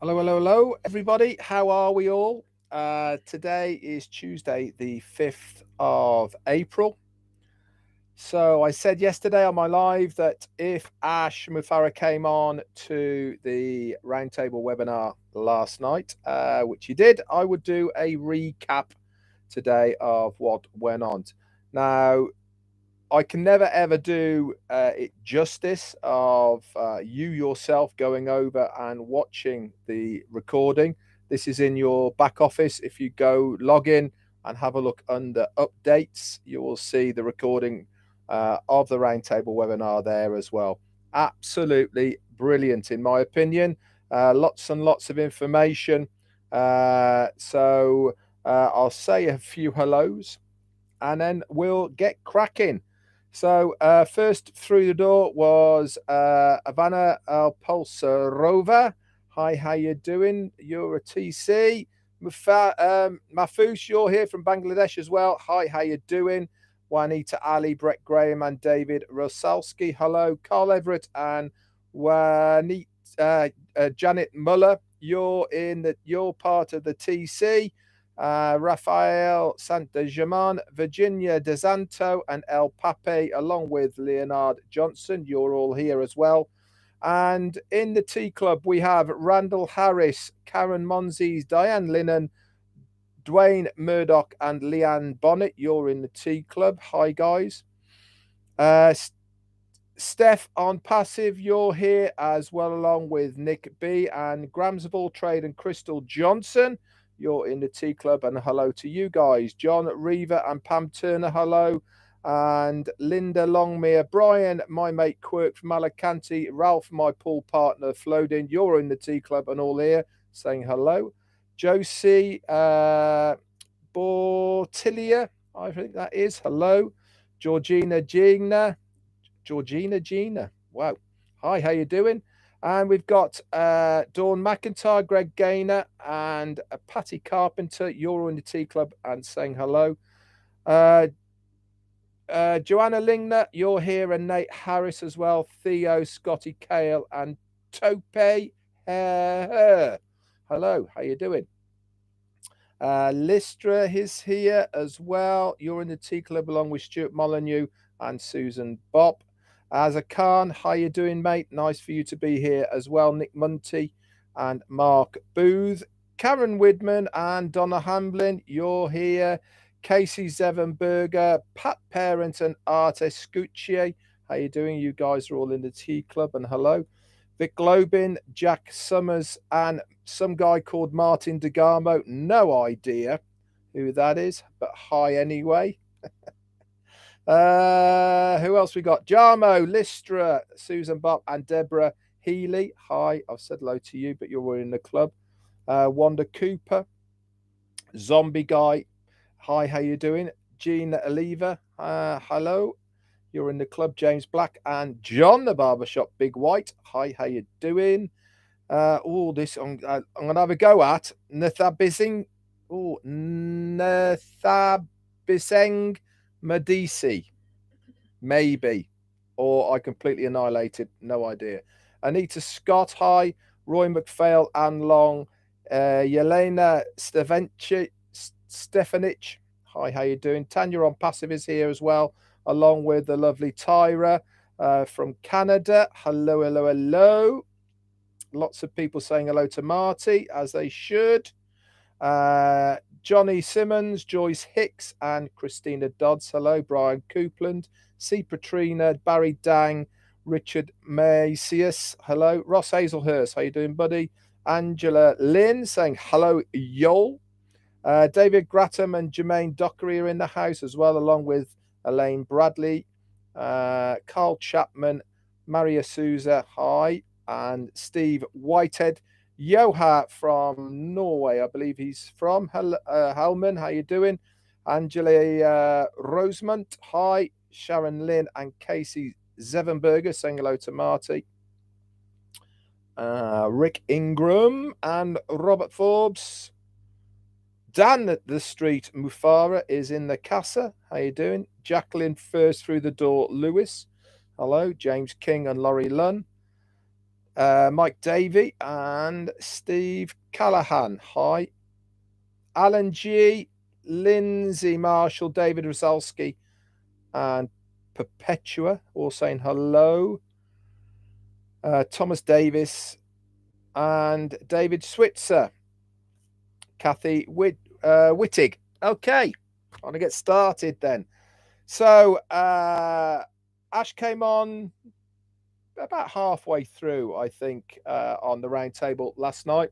Hello, hello, hello, everybody. How are we all? Today is Tuesday, the 5th of April. So I said yesterday on my live that if Ash Mufareh came on to the Roundtable webinar last night, which he did, I would do a recap today of what went on. Now, I can never ever do it justice of you yourself going over and watching the recording. This is in your back office. If you go log in and have a look under updates, you will see the recording of the Roundtable webinar there as well. Absolutely brilliant, in my opinion. Lots and lots of information. So I'll say a few hellos and then we'll get cracking. So first through the door was Ivana Polsarova. Hi, how you doing? You're a TC. Mafus, you're here from Bangladesh as well. Hi, how you doing? Juanita Ali, Brett Graham, and David Rosalski. Hello, Carl Everett and Janet Muller. You're part of the TC. Rafael Santa-German, Virginia DeSanto, and El Pape, along with Leonard Johnson. You're all here as well. And in the Tea Club, we have Randall Harris, Karen Monzes, Diane Linnon, Dwayne Murdoch, and Leanne Bonnet. You're in the Tea Club. Hi, guys. Steph on Passive, you're here as well, along with Nick B and Grams of All Trade and Crystal Johnson. You're in the Tea Club, and hello to you guys. John Reaver and Pam Turner, hello. And Linda Longmere, Brian, my mate Quirk from Alicante, Ralph, my pool partner, Flodin, you're in the Tea Club and all here saying hello. Josie Bortilia, I think that is, hello. Georgina Gina. Wow. Hi, how you doing? And we've got Dawn McIntyre, Greg Gaynor, and Patty Carpenter. You're in the Tea Club and saying hello. Joanna Lingner, you're here, and Nate Harris as well. Theo, Scotty Kale, and Tope. Hello, how you doing? Listra is here as well. You're in the Tea Club along with Stuart Molyneux and Susan Bopp. Azza Khan, how you doing, mate? Nice for you to be here as well. Nick Munty and Mark Booth. Karen Widman and Donna Hamblin, you're here. Casey Zevenberger, Pat Parent and Art Escucci. How you doing? You guys are all in the Tea Club, and hello. Vic Globin, Jack Summers, and some guy called Martin DeGarmo. No idea who that is, but hi anyway. Who else we got? Jarmo, Listra, Susan Bob, and Deborah Healy. Hi, I've said hello to you, but you're in the club. Wanda Cooper, Zombie Guy. Hi, how you doing? Gina Oliva. Hello. You're in the club. James Black and John the Barbershop Big White. Hi, how you doing? All this I'm gonna have a go at Nathabising. Oh, Nathabiseng Medici, maybe, or I completely annihilated. No idea. Anita Scott, hi. Roy McPhail, Anne Long, Yelena Stefanich. Hi, how you doing? Tanya on Passive is here as well, along with the lovely Tyra from Canada. Hello, hello, hello. Lots of people saying hello to Marty, as they should. Johnny Simmons, Joyce Hicks, and Christina Dodds. Hello, Brian Coupland, C. Patrina, Barry Dang, Richard Macias. Hello, Ross Hazelhurst. How you doing, buddy? Angela Lynn saying hello, Yol. David Grattam and Jermaine Dockery are in the house as well, along with Elaine Bradley, Carl Chapman, Maria Souza, hi, and Steve Whitehead. Joha from Norway, I believe he's from. Helman, how you doing? Angela Rosemont, hi. Sharon Lynn and Casey Zevenberger saying hello to Marty. Rick Ingram and Robert Forbes. Dan at the street Mufareh is in the casa. How you doing? Jacqueline first through the door Lewis. Hello. James King and Laurie Lunn. Mike Davey and Steve Callahan. Hi. Alan G, Lindsay Marshall, David Rosalski, and Perpetua all saying hello. Thomas Davis and David Switzer. Kathy Wittig. Okay, I'm going to get started then. So Ash came on about halfway through, I think, on the roundtable last night.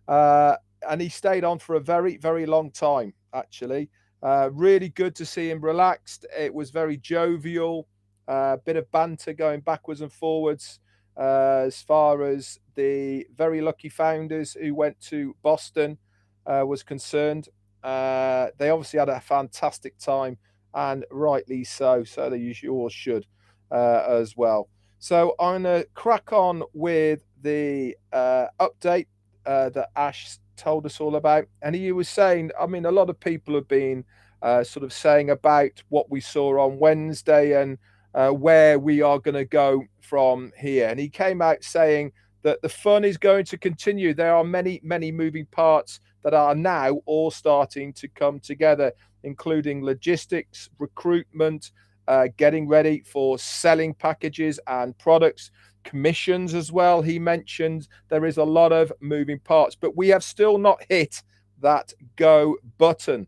And he stayed on for a very, very long time, actually. Really good to see him relaxed. It was very jovial, bit of banter going backwards and forwards as far as the very lucky founders who went to Boston was concerned. They obviously had a fantastic time, and rightly so. So they all should as well. So I'm going to crack on with the update that Ash told us all about. And he was saying, I mean, a lot of people have been sort of saying about what we saw on Wednesday and where we are going to go from here. And he came out saying that the fun is going to continue. There are many, many moving parts that are now all starting to come together, including logistics, recruitment, getting ready for selling packages and products, commissions as well. He mentioned there is a lot of moving parts, but we have still not hit that go button.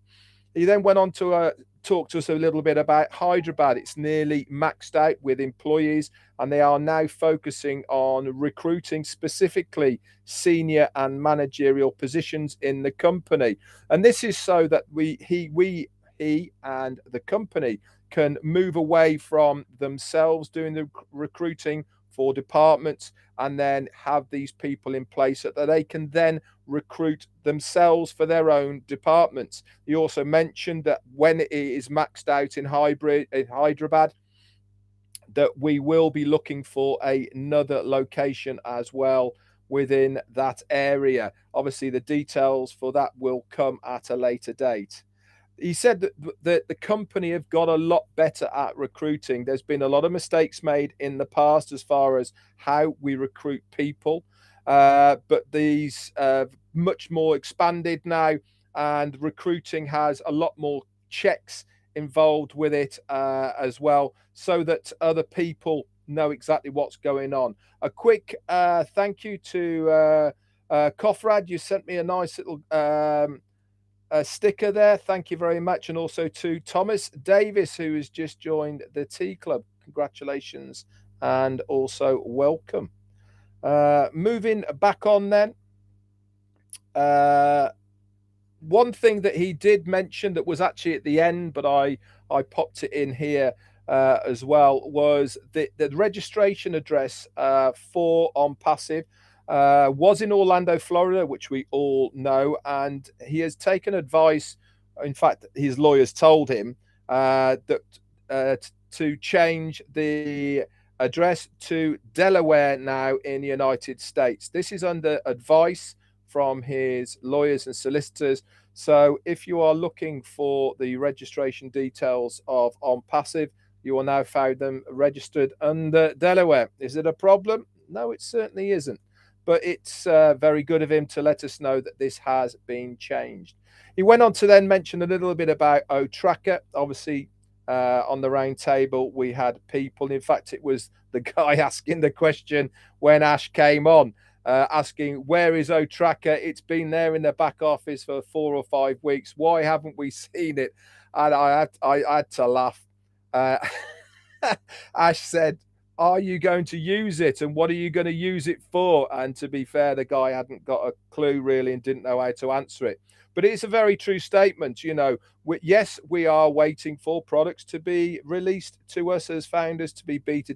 He then went on to talk to us a little bit about Hyderabad. It's nearly maxed out with employees, and they are now focusing on recruiting specifically senior and managerial positions in the company. And this is so that he and the company can move away from themselves doing the recruiting for departments and then have these people in place so that they can then recruit themselves for their own departments. He also mentioned that when it is maxed out in Hyderabad, that we will be looking for another location as well within that area. Obviously, the details for that will come at a later date. He said that the company have got a lot better at recruiting. There's been a lot of mistakes made in the past as far as how we recruit people, but these much more expanded now, and recruiting has a lot more checks involved with it as well, so that other people know exactly what's going on. A quick thank you to Kofrad. You sent me a nice little sticker there. Thank you very much. And also to Thomas Davis, who has just joined the Tea Club. Congratulations and also welcome. Moving back on then. One thing that he did mention that was actually at the end, but I popped it in here as well, was the registration address for ONPASSIVE was in Orlando, Florida, which we all know, and he has taken advice. In fact, his lawyers told him that to change the address to Delaware now in the United States. This is under advice from his lawyers and solicitors. So if you are looking for the registration details of ONPASSIVE, you will now find them registered under Delaware. Is it a problem? No, it certainly isn't. But it's very good of him to let us know that this has been changed. He went on to then mention a little bit about O-Tracker. Obviously, on the round table, we had people. In fact, it was the guy asking the question when Ash came on, asking, where is O-Tracker? It's been there in the back office for 4 or 5 weeks. Why haven't we seen it? And I had to laugh. Ash said, are you going to use it, and what are you going to use it for? And to be fair, the guy hadn't got a clue really and didn't know how to answer it. But it's a very true statement. You know, yes, we are waiting for products to be released to us as founders to be beta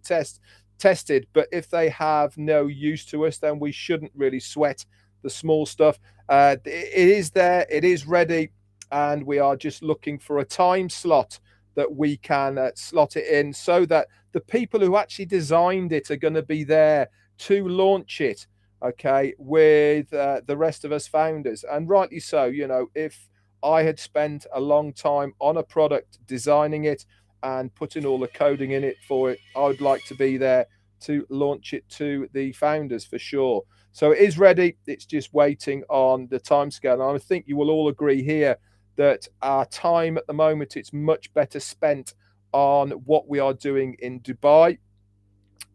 tested. But if they have no use to us, then we shouldn't really sweat the small stuff. It is there, it is ready, and we are just looking for a time slot that we can slot it in so that the people who actually designed it are going to be there to launch it, okay, with the rest of us founders. And rightly so. You know, if I had spent a long time on a product designing it and putting all the coding in it for it, I would like to be there to launch it to the founders for sure. So it is ready. It's just waiting on the timescale. And I think you will all agree here that our time at the moment, it's much better spent on what we are doing in Dubai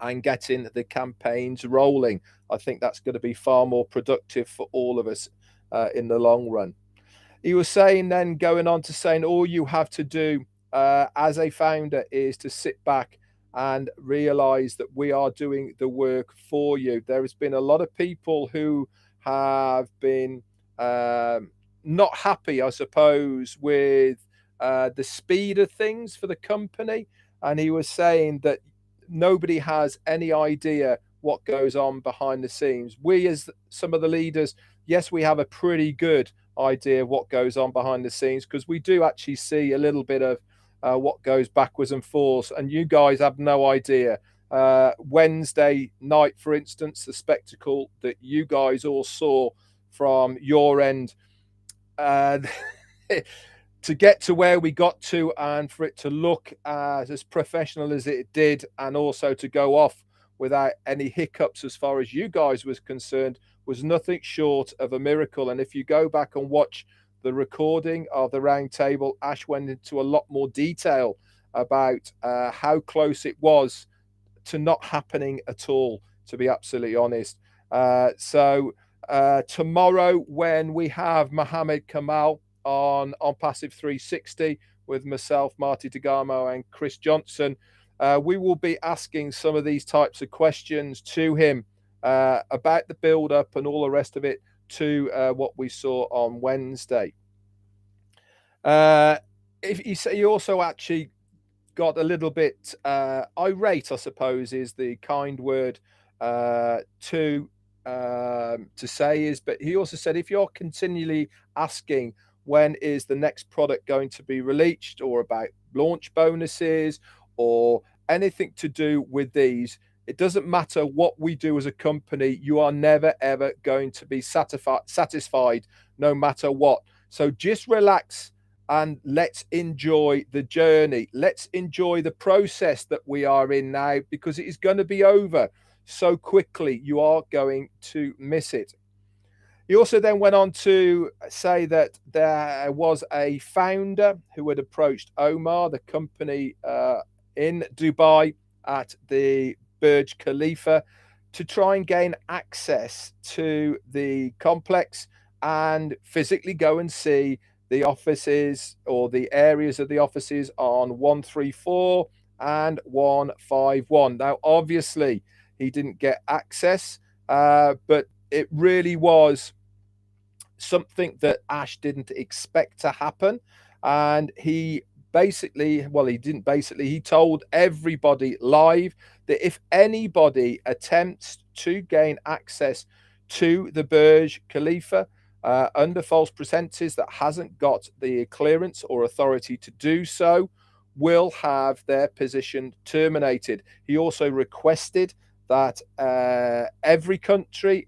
and getting the campaigns rolling. I think that's going to be far more productive for all of us in the long run. He was saying then, going on to saying, all you have to do as a founder is to sit back and realize that we are doing the work for you. There has been a lot of people who have been not happy, I suppose, with the speed of things for the company. And he was saying that nobody has any idea what goes on behind the scenes. We, as some of the leaders, yes, we have a pretty good idea of what goes on behind the scenes, because we do actually see a little bit of what goes backwards and forwards, and you guys have no idea. Wednesday night, for instance, the spectacle that you guys all saw from your end, to get to where we got to, and for it to look as professional as it did, and also to go off without any hiccups as far as you guys was concerned, was nothing short of a miracle. And if you go back and watch the recording of the roundtable, Ash went into a lot more detail about how close it was to not happening at all, to be absolutely honest. So tomorrow, when we have Mohammed Kamal on ONPASSIVE 360 with myself, Marty DeGamo, and Chris Johnson, we will be asking some of these types of questions to him about the build up and all the rest of it to what we saw on Wednesday. If he also actually got a little bit irate, I suppose is the kind word to say is, but he also said, if you're continually asking when is the next product going to be released, or about launch bonuses or anything to do with these, it doesn't matter what we do as a company, you are never ever going to be satisfied no matter what. So just relax and let's enjoy the journey. Let's enjoy the process that we are in now, because it is going to be over so quickly. You are going to miss it. He also then went on to say that there was a founder who had approached Omar, the company in Dubai at the Burj Khalifa, to try and gain access to the complex and physically go and see the offices, or the areas of the offices, on 134 and 151. Now, obviously, he didn't get access, but it really was something that Ash didn't expect to happen. And he basically, well, he didn't basically, he told everybody live that if anybody attempts to gain access to the Burj Khalifa under false pretenses, that hasn't got the clearance or authority to do so, will have their position terminated. He also requested that every country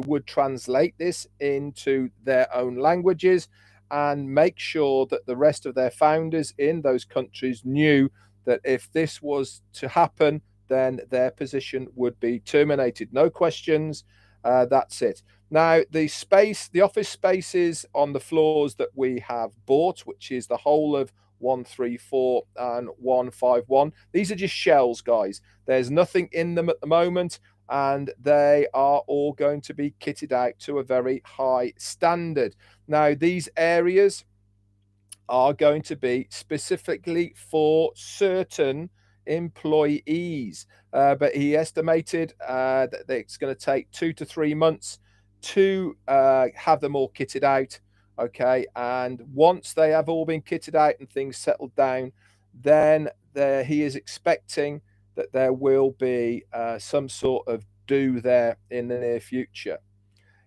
would translate this into their own languages and make sure that the rest of their founders in those countries knew that if this was to happen, then their position would be terminated. No questions. That's it. Now, the office spaces on the floors that we have bought, which is the whole of 134 and 151, these are just shells, guys. There's nothing in them at the moment, and they are all going to be kitted out to a very high standard. Now, these areas are going to be specifically for certain employees, but he estimated that it's going to take 2 to 3 months to have them all kitted out. Okay, and once they have all been kitted out and things settled down, then he is expecting that there will be some sort of do there in the near future.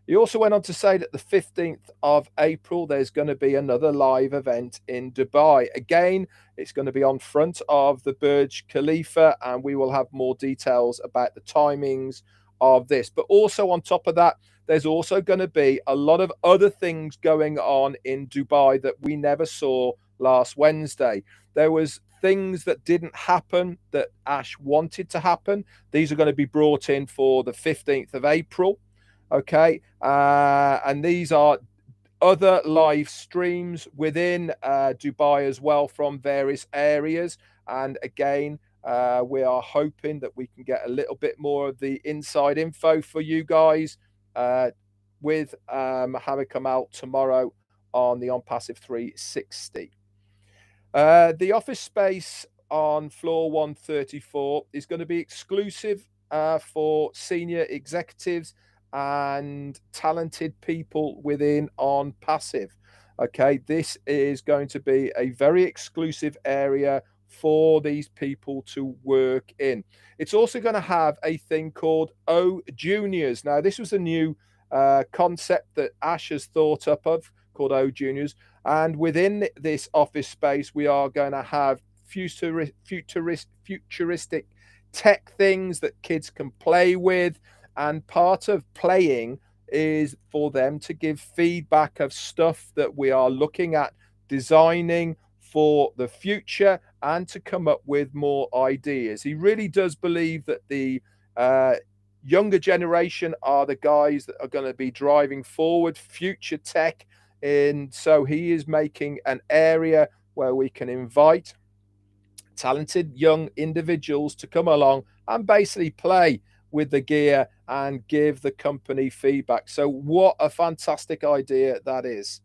He also went on to say that the 15th of April, there's going to be another live event in Dubai. Again, it's going to be on front of the Burj Khalifa, and we will have more details about the timings of this. But also on top of that, there's also going to be a lot of other things going on in Dubai that we never saw last Wednesday. There was things that didn't happen that Ash wanted to happen, these are going to be brought in for the 15th of April. Okay. And these are other live streams within Dubai as well from various areas. And again, we are hoping that we can get a little bit more of the inside info for you guys with having come out tomorrow on the ONPASSIVE 360. The office space on floor 134 is going to be exclusive for senior executives and talented people within ONPASSIVE. Okay, this is going to be a very exclusive area for these people to work in. It's also going to have a thing called O Juniors. Now, this was a new concept that Ash has thought up of, called O Juniors. And within this office space, we are going to have futuristic tech things that kids can play with. And part of playing is for them to give feedback of stuff that we are looking at designing for the future and to come up with more ideas. He really does believe that the younger generation are the guys that are going to be driving forward future tech. And so he is making an area where we can invite talented young individuals to come along and basically play with the gear and give the company feedback. So what a fantastic idea that is.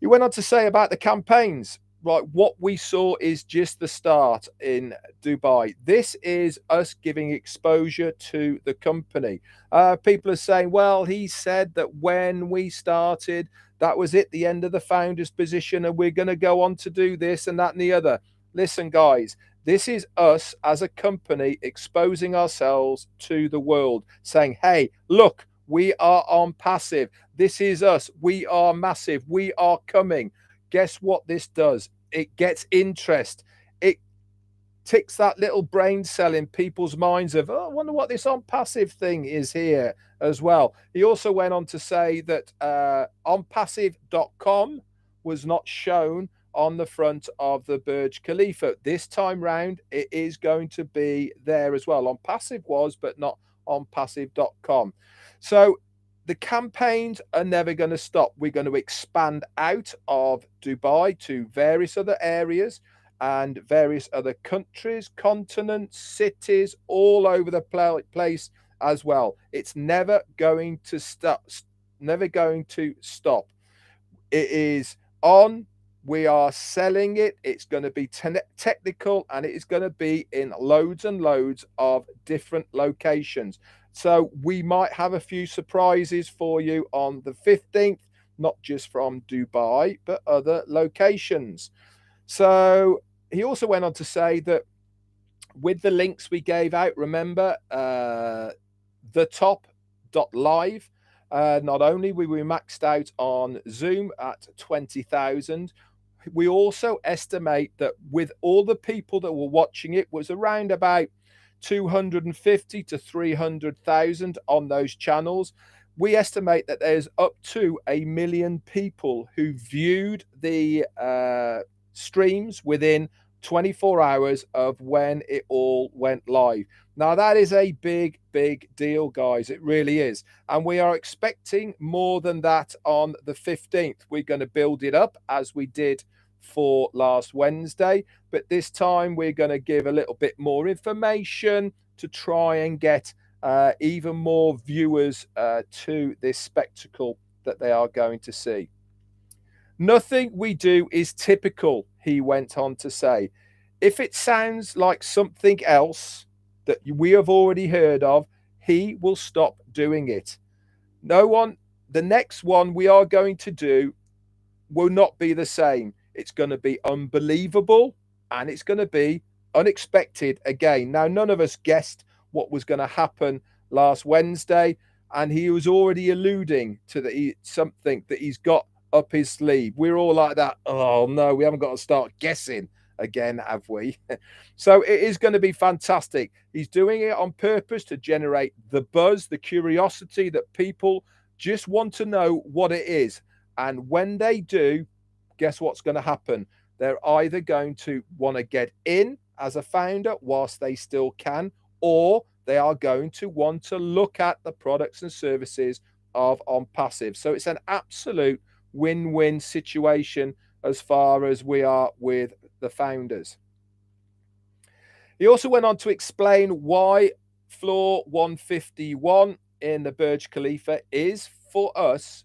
He went on to say about the campaigns. Right, what we saw is just the start in Dubai. This is us giving exposure to the company. People are saying, well, he said that when we started, that was it, the end of the founder's position, and we're going to go on to do this and that and the other. Listen, guys, this is us as a company exposing ourselves to the world, saying, hey, look, we are ONPASSIVE. This is us. We are massive. We are coming. Guess what this does? It gets interest. It ticks that little brain cell in people's minds of, oh, I wonder what this ONPASSIVE thing is here as well. He also went on to say that onpassive.com was not shown on the front of the Burj Khalifa. This time round, it is going to be there as well. ONPASSIVE was, but not onpassive.com. So the campaigns are never going to stop. We're going to expand out of Dubai to various other areas and various other countries, continents, cities, all over the place as well. It's never going to stop. Never going to stop. It is on. We are selling it. It's going to be technical, and it is going to be in loads and loads of different locations. So we might have a few surprises for you on the 15th, not just from Dubai, but other locations. So he also went on to say that with the links we gave out, remember, thetop.live, not only were we maxed out on Zoom at 20,000, we also estimate that with all the people that were watching it was around about 250 to 300,000 on those channels. We estimate that there's up to 1 million people who viewed the streams within 24 hours of when it all went live. Now, that is a big, big deal, guys. It really is. And we are expecting more than that on the 15th. We're going to build it up as we did for last Wednesday. But this time we're going to give a little bit more information to try and get even more viewers to this spectacle that they are going to see. Nothing we do is typical, he went on to say. If it sounds like something else that we have already heard of, he will stop doing it. The next one we are going to do will not be the same. It's going to be unbelievable and it's going to be unexpected again. Now, none of us guessed what was going to happen last Wednesday, and he was already alluding to something that he's got up his sleeve. We're all like that. Oh no, we haven't got to start guessing again, have we? So it is going to be fantastic. He's doing it on purpose to generate the buzz, the curiosity that people just want to know what it is. And when they do, guess what's going to happen? they're either going to want to get in as a founder whilst they still can, or they are going to want to look at the products and services of ONPASSIVE. So it's an absolute win-win situation as far as we are with the founders. He also went on to explain why floor 151 in the Burj Khalifa is, for us,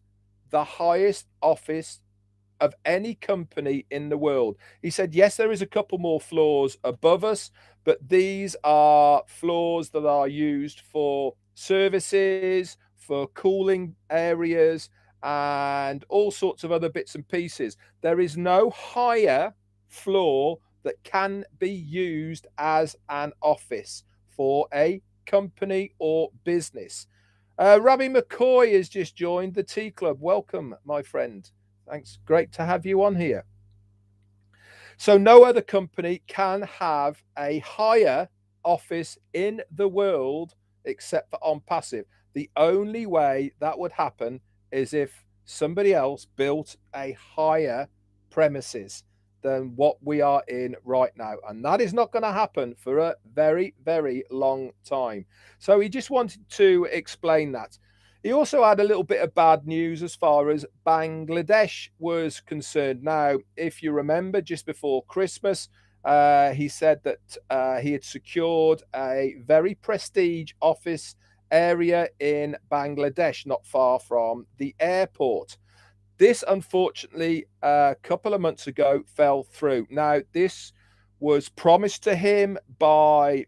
the highest office of any company in the world. He said, yes, there is a couple more floors above us, but these are floors that are used for services, for cooling areas, and all sorts of other bits and pieces. There is no higher floor that can be used as an office for a company or business. Rabbi McCoy has just joined the Tea Club. Welcome, my friend. Thanks. Great to have you on here. So no other company can have a higher office in the world except for ONPASSIVE. The only way that would happen is if somebody else built a higher premises than what we are in right now. And that is not going to happen for a very, very long time. So he just wanted to explain that. He also had a little bit of bad news as far as Bangladesh was concerned. Now, if you remember, just before Christmas, he said that he had secured a very prestige office area in Bangladesh, not far from the airport. This, unfortunately, a couple of months ago fell through. Now, this was promised to him by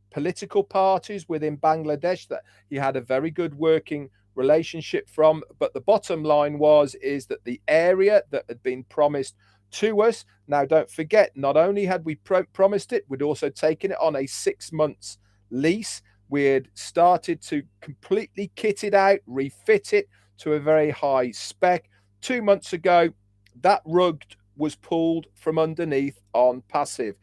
political parties within Bangladesh that he had a very good working relationship from. But the bottom line is that the area that had been promised to us, now don't forget, not only had we promised it, we'd also taken it on a 6 months lease. We had started to completely kit it out, refit it to a very high spec. 2 months ago, that rug was pulled from underneath ONPASSIVE.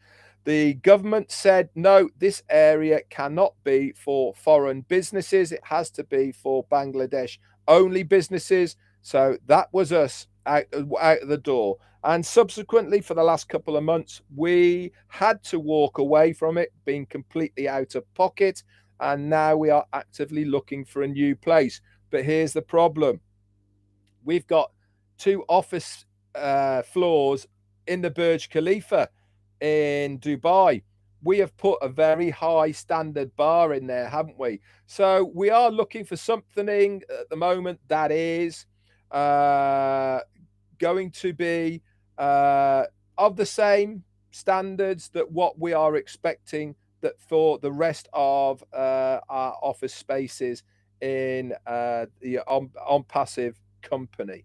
The government said, no, this area cannot be for foreign businesses. It has to be for Bangladesh only businesses. So that was us out of the door. And subsequently, for the last couple of months, we had to walk away from it, being completely out of pocket. And now we are actively looking for a new place. But here's the problem. We've got 2 office floors in the Burj Khalifa in Dubai. We have put a very high standard bar in there, haven't we? So we are looking for something at the moment that is going to be of the same standards that what we are expecting that for the rest of our office spaces in the ONPASSIVE company.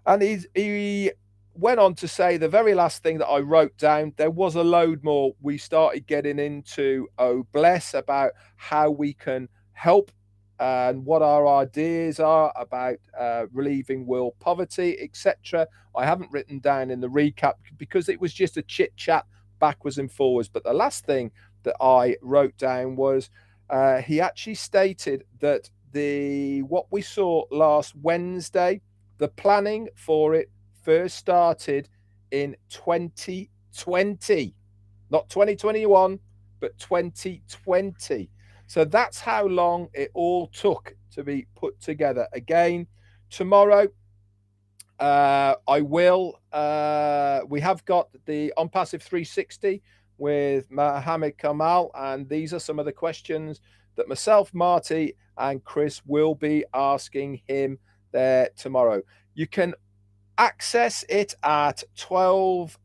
And he went on to say the very last thing that I wrote down, there was a load more. We started getting into Bless about how we can help and what our ideas are about relieving world poverty, etc. I haven't written down in the recap because it was just a chit chat backwards and forwards. But the last thing that I wrote down was he actually stated that what we saw last Wednesday, the planning for it first started in 2020, not 2021, but 2020. So that's how long it all took to be put together. Again, tomorrow, we have got the ONPASSIVE 360 with Mohammed Kamal, and these are some of the questions that myself, Marty, and Chris will be asking him there tomorrow. You can access it at 12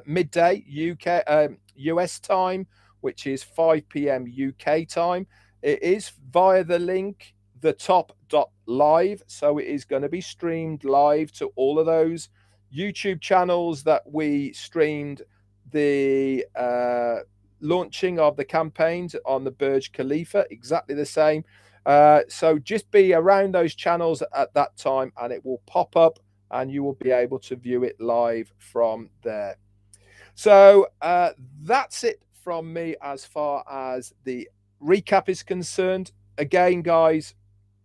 midday UK US time, which is 5 p.m. UK time. It is via the link thetop.live, so it is going to be streamed live to all of those YouTube channels that we streamed the launching of the campaigns on the Burj Khalifa, exactly the same. So just be around those channels at that time and it will pop up and you will be able to view it live from there. So that's it from me as far as the recap is concerned. Again, guys,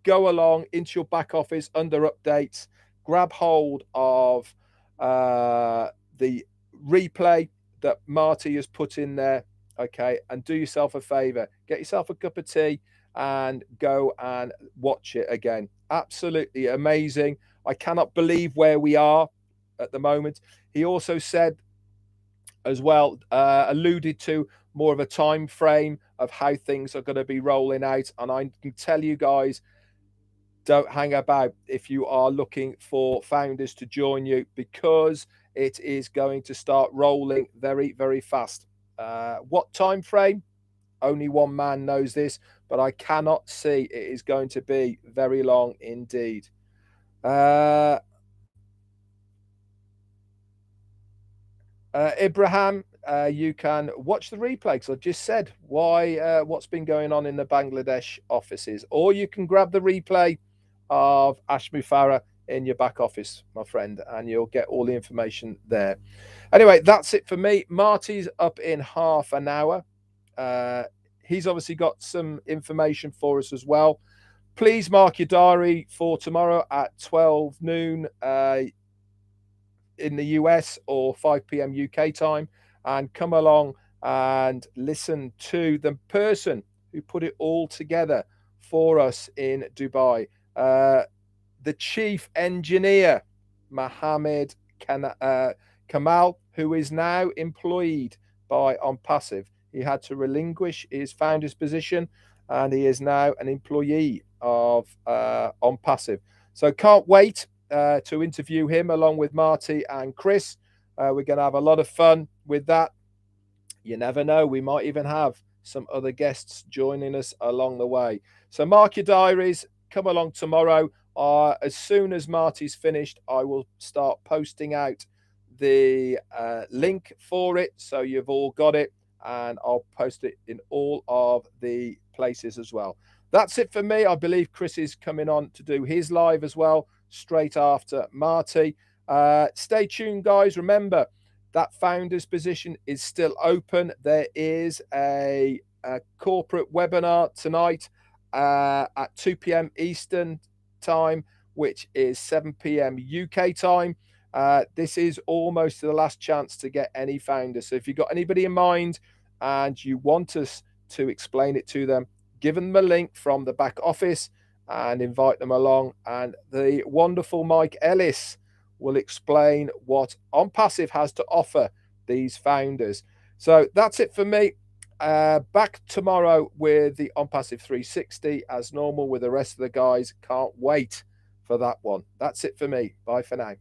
go along into your back office under updates, grab hold of the replay that Marty has put in there. Okay, and do yourself a favor, get yourself a cup of tea and go and watch it again. Absolutely amazing. I cannot believe where we are at the moment. He also said as well, alluded to more of a time frame of how things are going to be rolling out. And I can tell you guys, don't hang about if you are looking for founders to join you, because it is going to start rolling very, very fast. What time frame? Only one man knows this, but I cannot see it is going to be very long indeed. Ibrahim, you can watch the replay, because I just said what's been going on in the Bangladesh offices, or you can grab the replay of Ash Mufareh in your back office, my friend, and you'll get all the information there. Anyway, that's it for me. Marty's up in half an hour. He's obviously got some information for us as well. Please mark your diary for tomorrow at 12 noon in the US, or 5 p.m. UK time, and come along and listen to the person who put it all together for us in Dubai. The chief engineer, Mohammed Kamal, who is now employed by ONPASSIVE. He had to relinquish his founder's position, and he is now an employee of ONPASSIVE. So can't wait to interview him along with Marty and Chris. We're going to have a lot of fun with that. You never know, we might even have some other guests joining us along the way. So mark your diaries, come along tomorrow. As soon as Marty's finished, I will start posting out the link for it, so you've all got it, and I'll post it in all of the places as well. That's it for me. I believe Chris is coming on to do his live as well, straight after Marty. Stay tuned, guys. Remember, that founder's position is still open. There is a corporate webinar tonight at 2 p.m. Eastern time, which is 7 p.m. UK time. This is almost the last chance to get any founders. So if you've got anybody in mind and you want us to explain it to them, give them a link from the back office and invite them along. And the wonderful Mike Ellis will explain what ONPASSIVE has to offer these founders. So that's it for me. Back tomorrow with the ONPASSIVE 360 as normal with the rest of the guys. Can't wait for that one. That's it for me. Bye for now.